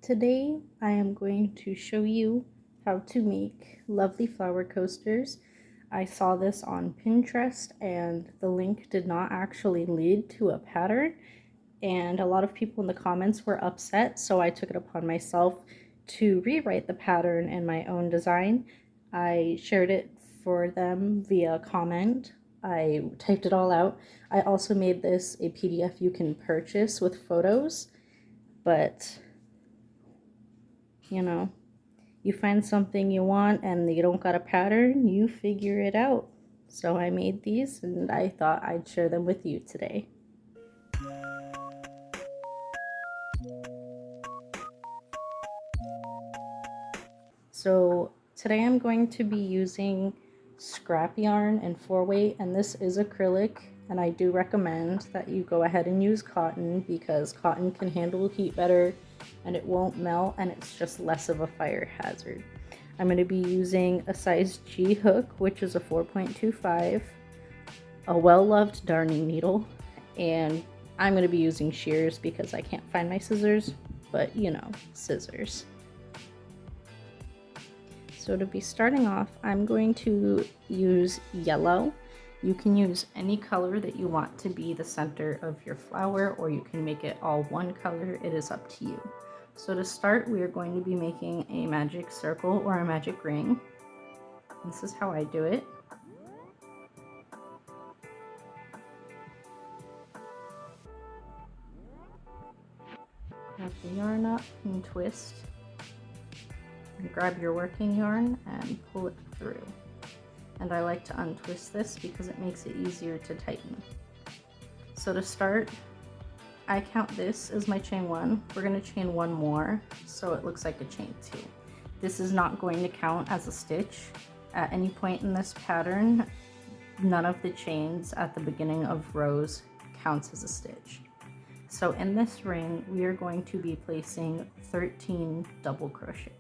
Today I am going to show you how to make lovely flower coasters. I saw this on Pinterest and the link did not actually lead to a pattern, and a lot of people in the comments were upset, so I took it upon myself to rewrite the pattern in my own design. I shared it for them via comment. I typed it all out. I also made this a PDF you can purchase with photos, but you know, you find something you want and you don't got a pattern, you figure it out. So I made these and I thought I'd share them with you today. So today I'm going to be using scrap yarn and 4-weight, and this is acrylic, and I do recommend that you go ahead and use cotton because cotton can handle heat better and it won't melt and it's just less of a fire hazard. I'm going to be using a size G hook, which is a 4.25, a well-loved darning needle, and I'm going to be using shears because I can't find my scissors, but you know, scissors. So to be starting off, I'm going to use yellow. You can use any color that you want to be the center of your flower, or you can make it all one color. It is up to you. So to start, we are going to be making a magic circle or a magic ring. This is how I do it. Grab the yarn up and twist. Grab your working yarn and pull it through. And I like to untwist this because it makes it easier to tighten. So to start, I count this as my chain 1. We're going to chain 1 more so it looks like a chain 2. This is not going to count as a stitch. At any point in this pattern, none of the chains at the beginning of rows counts as a stitch. So in this ring, we are going to be placing 13 double crochet.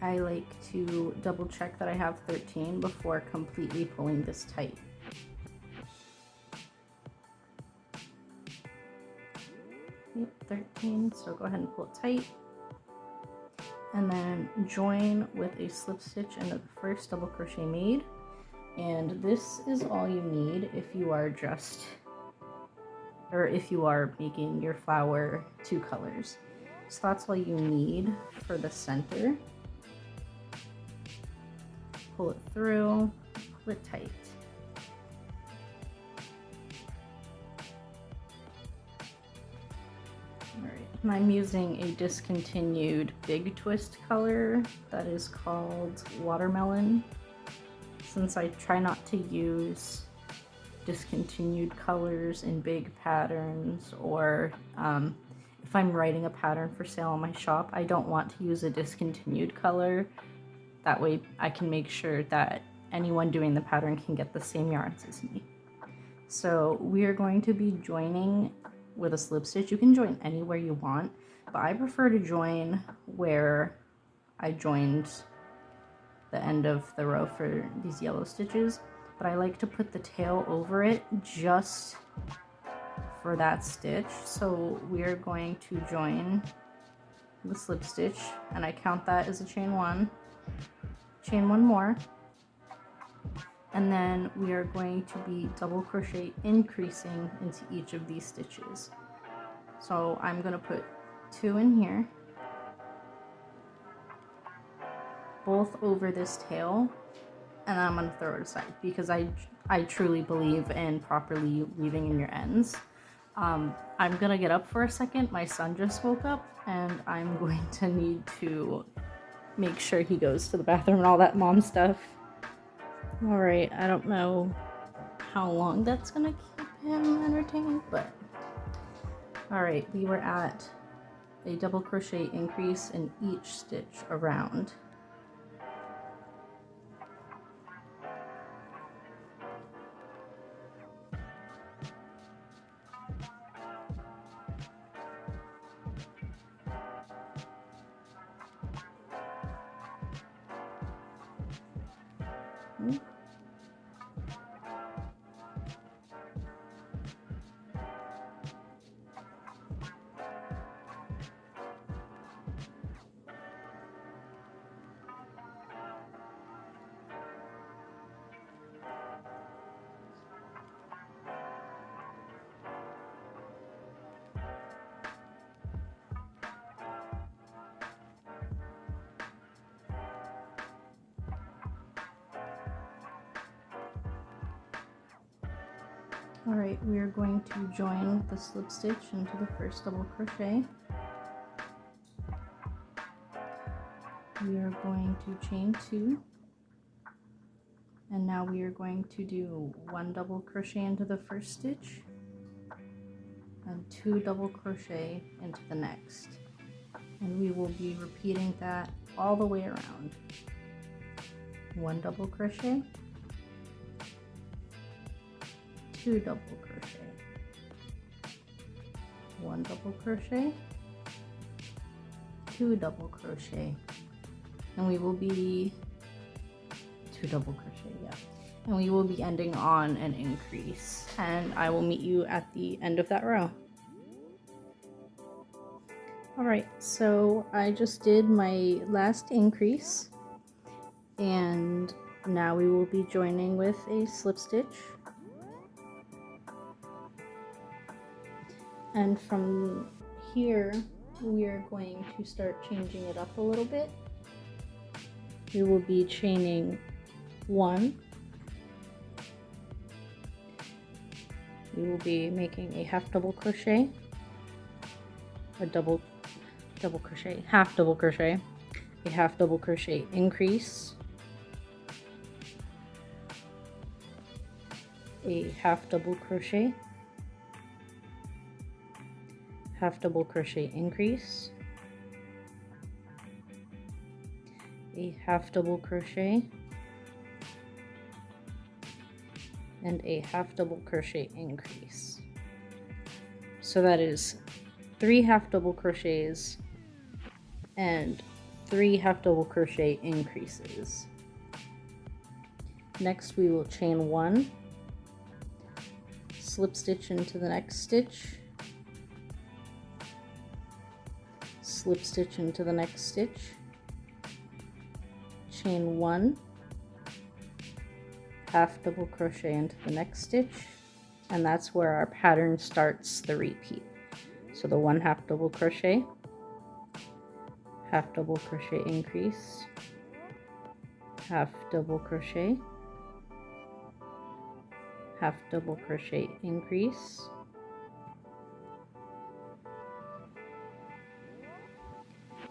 I like to double check that I have 13 before completely pulling this tight. Yep, 13, so go ahead and pull it tight. And then join with a slip stitch into the first double crochet made. And this is all you need if you are if you are making your flower 2 colors. So that's all you need for the center. Pull it through, pull it tight. Alright, I'm using a discontinued big twist color that is called Watermelon. Since I try not to use discontinued colors in big patterns, or if I'm writing a pattern for sale on my shop, I don't want to use a discontinued color. That way I can make sure that anyone doing the pattern can get the same yarns as me. So we are going to be joining with a slip stitch. You can join anywhere you want, but I prefer to join where I joined the end of the row for these yellow stitches, but I like to put the tail over it just for that stitch. So we are going to join the slip stitch, and I count that as a chain 1. Chain 1 more, and then we are going to be double crochet increasing into each of these stitches. So I'm going to put 2 in here, both over this tail, and then I'm going to throw it aside because I truly believe in properly weaving in your ends. I'm going to get up for a second. My son just woke up and I'm going to need to make sure he goes to the bathroom and all that mom stuff. Alright, I don't know how long that's gonna keep him entertained, but alright, we were at a double crochet increase in each stitch around. Alright, we are going to join the slip stitch into the first double crochet. We are going to chain 2, and now we are going to do 1 double crochet into the first stitch and 2 double crochet into the next, and we will be repeating that all the way around. 1 double crochet, 2 double crochet, 1 double crochet, 2 double crochet, and we will be 2 double crochet, yeah, and we will be ending on an increase, and I will meet you at the end of that row. Alright, so I just did my last increase, and now we will be joining with a slip stitch. And from here, we are going to start changing it up a little bit. We will be chaining 1. We will be making a half double crochet, a double crochet, half double crochet, a half double crochet increase, a half double crochet, half double crochet increase, a half double crochet, and a half double crochet increase. So that is 3 half double crochets and 3 half double crochet increases. Next we will chain 1, slip stitch into the next stitch, slip stitch into the next stitch, chain 1, half double crochet into the next stitch, and that's where our pattern starts the repeat. So the 1 half double crochet, half double crochet increase, half double crochet, half double crochet increase,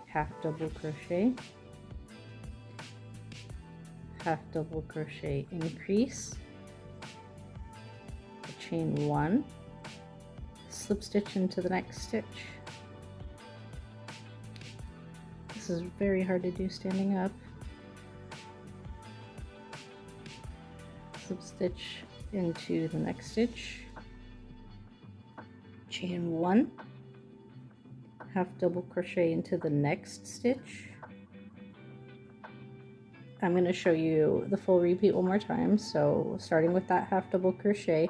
half double crochet, half double crochet increase, chain 1, slip stitch into the next stitch. This is very hard to do standing up. Slip stitch into the next stitch, chain 1, half double crochet into the next stitch. I'm going to show you the full repeat one more time. So starting with that half double crochet,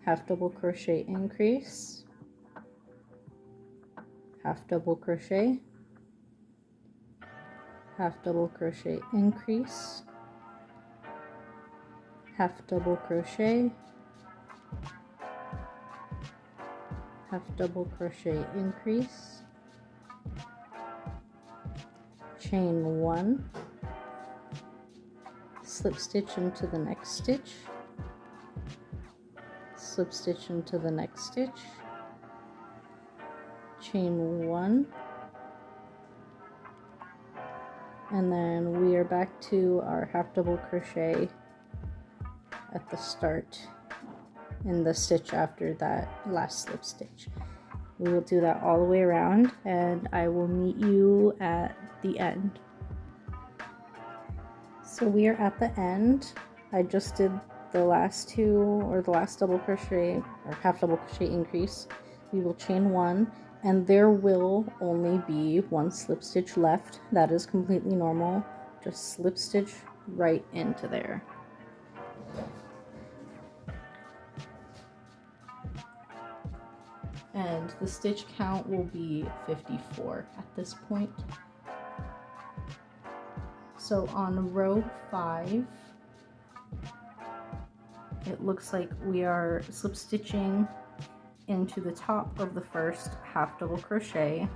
half double crochet increase, half double crochet, half double crochet increase, half double crochet, half double crochet increase, chain 1, slip stitch into the next stitch, slip stitch into the next stitch, chain 1, and then we are back to our half double crochet at the start in the stitch after that last slip stitch. We will do that all the way around, and I will meet you at the end. So we are at the end. I just did the last two, or the last double crochet or half double crochet increase. We will chain one, and there will only be one slip stitch left. That is completely normal. Just slip stitch right into there. And the stitch count will be 54 at this point. So on row 5, it looks like we are slip stitching into the top of the first half double crochet.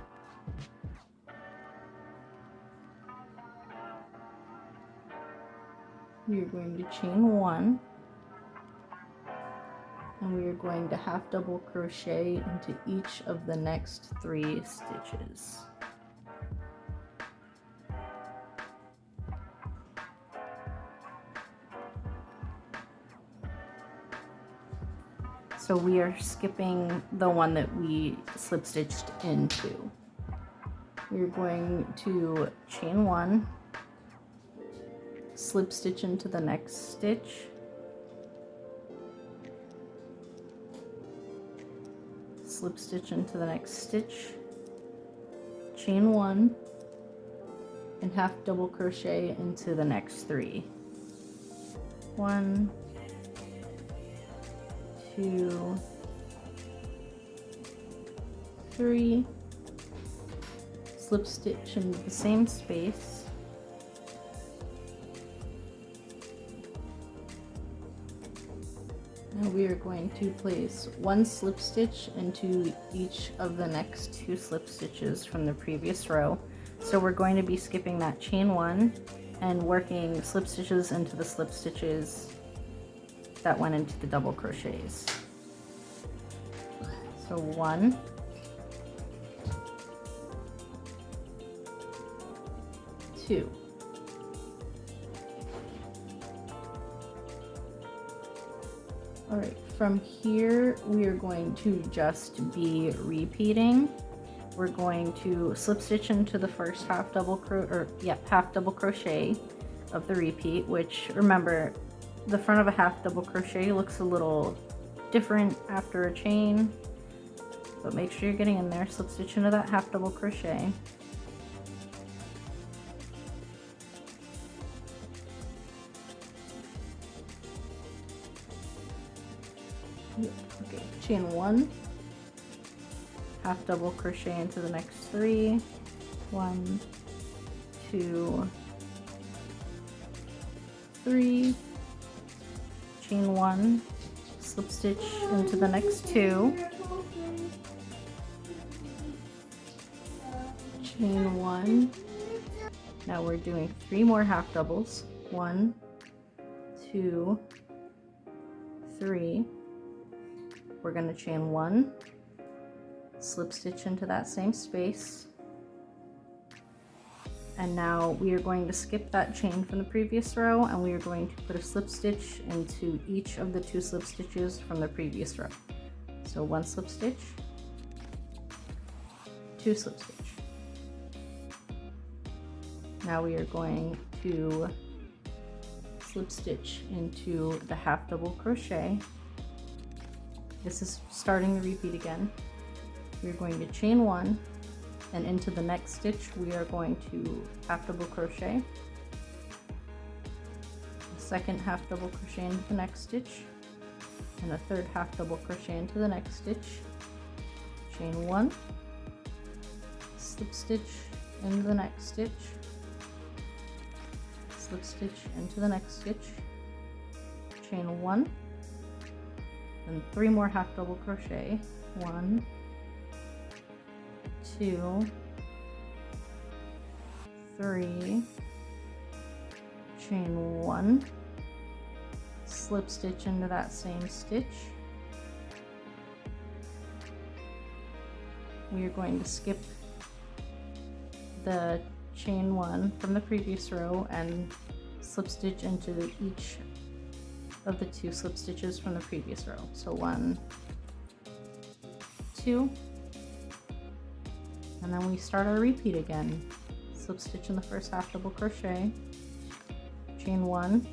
We are going to chain one, and we are going to half double crochet into each of the next 3 stitches. So we are skipping the one that we slip stitched into. We're going to chain one, slip stitch into the next stitch, slip stitch into the next stitch, chain one, and half double crochet into the next 3. 1, 2, 3, slip stitch into the same space, and we are going to place 1 slip stitch into each of the next 2 slip stitches from the previous row. So we're going to be skipping that chain one and working slip stitches into the slip stitches that went into the double crochets. So 1, 2, all right, from here we are going to just be repeating. We're going to slip stitch into the first half double crochet of the repeat, which, remember, the front of a half double crochet looks a little different after a chain, but make sure you're getting in there. Slip stitch into that half double crochet, okay, chain one, half double crochet into the next 3, 1, 2, 3, chain one, slip stitch into the next 2, chain one. Now we're doing 3 more half doubles. 1, 2, 3. We're going to chain one, slip stitch into that same space, and now we are going to skip that chain from the previous row, and we are going to put a slip stitch into each of the 2 slip stitches from the previous row. So 1 slip stitch, 2 slip stitch. Now we are going to slip stitch into the half double crochet. This is starting the repeat again. We're going to chain one, and into the next stitch we are going to half double crochet, a second half double crochet into the next stitch, and a third half double crochet into the next stitch, chain one, slip stitch into the next stitch, slip stitch into the next stitch, chain one, and 3 more half double crochet. 1, 2, 3, chain one, slip stitch into that same stitch. We are going to skip the chain one from the previous row and slip stitch into each of the 2 slip stitches from the previous row. So 1, 2, And then we start our repeat again. Slip stitch in the first half double crochet, chain 1,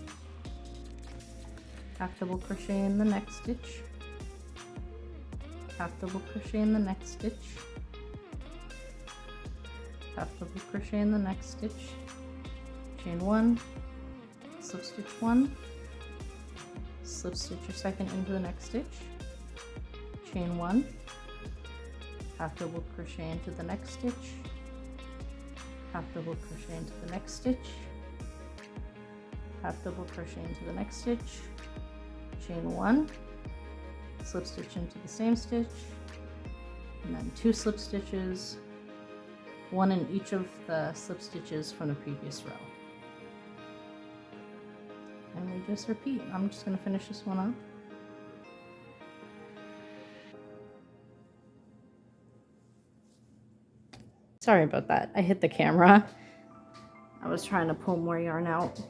half double crochet in the next stitch, half double crochet in the next stitch, half double crochet in the next stitch, chain 1, slip stitch 1, slip stitch your second into the next stitch, chain 1, half double crochet into the next stitch, half double crochet into the next stitch, half double crochet into the next stitch, chain 1, slip stitch into the same stitch, and then 2 slip stitches, 1 in each of the slip stitches from the previous row. And we just repeat. I'm just going to finish this one up. Sorry about that. I hit the camera. I was trying to pull more yarn out.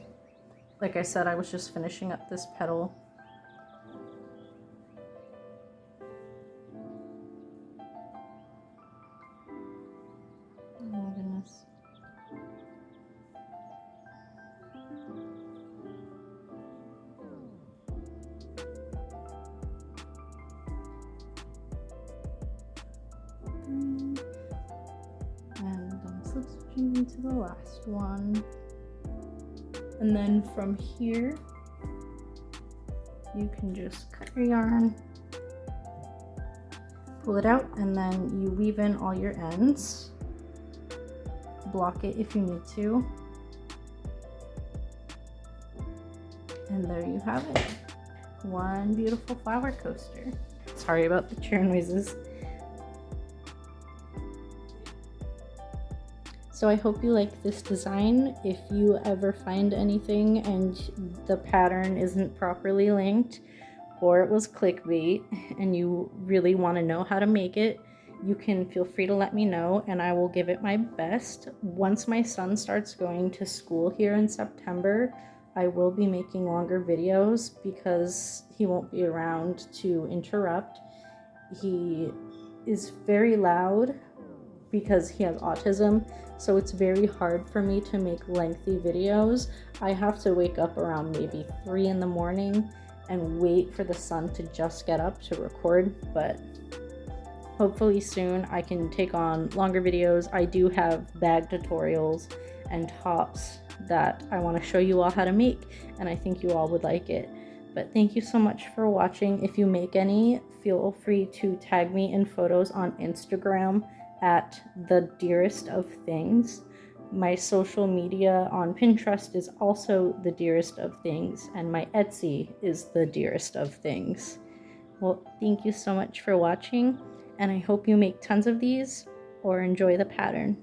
Like I said, I was just finishing up this petal. Oh my goodness. And I'm slip stitching into the last one. And then from here, you can just cut your yarn, pull it out, and then you weave in all your ends. Block it if you need to. And there you have it. One beautiful flower coaster. Sorry about the chair noises. So I hope you like this design. If you ever find anything and the pattern isn't properly linked, or it was clickbait and you really want to know how to make it, you can feel free to let me know and I will give it my best. Once my son starts going to school here in September, I will be making longer videos because he won't be around to interrupt. He is very loud because he has autism, so it's very hard for me to make lengthy videos. I have to wake up around maybe 3 in the morning and wait for the sun to just get up to record, but hopefully soon I can take on longer videos. I do have bag tutorials and tops that I want to show you all how to make, and I think you all would like it. But thank you so much for watching. If you make any, feel free to tag me in photos on Instagram at the Dearest of Things. My social media on Pinterest is also the Dearest of Things, and my Etsy is the Dearest of Things. Well, thank you so much for watching, and I hope you make tons of these or enjoy the pattern.